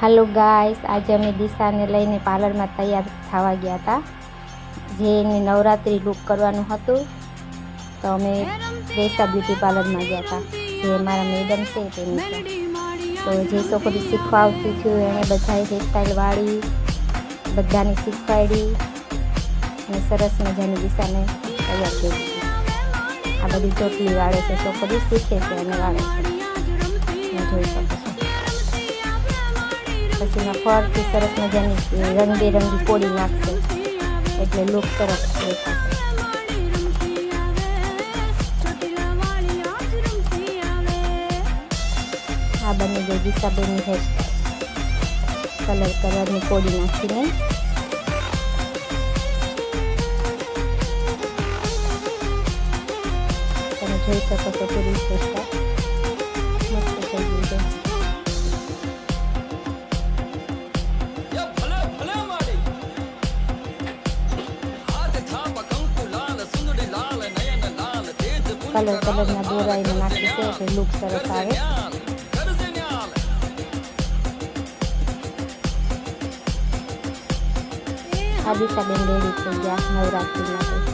Hello guys, आज अमे दिशा ने लईने पार्लर में तैयार थवा गया था। जे नवरात्रि लुक करवानुं हतुं तो अमे रेसा ब्यूटी पार्लर में गया था। जे अमारा मैडम छे तेनी छे। तो जे छोकरी शीखवा आवती थी एणे बधाए हेरस्टाइल वाળી बधाने शीखवाड़ी अने सरस मजानी दिशाने तैयार करी। आ बधी ચોટલી વાળે છે, છોકરી શીખે છે અને વાળે છે, તમે જોઈ શકો છો। પછી એના ફરથી સરસ મજાની રંગબેરંગી કોડી નાખશે એટલે લુક સરસ દેખાશે। આ બની ગઈ દિશાબેનની હેરસ્ટાઈલ કલરની કોડી નાખીને। તમે જોઈ શકો છો પૂરી હેરસ્ટાઈલ મસ્ત થઈ ગઈ છે। કલરના દોરા એને નાખી છે એટલે લુક સરસ આવે। આ દિશાબેન રેડી થઈ ગયા નવરાત્રી માટે।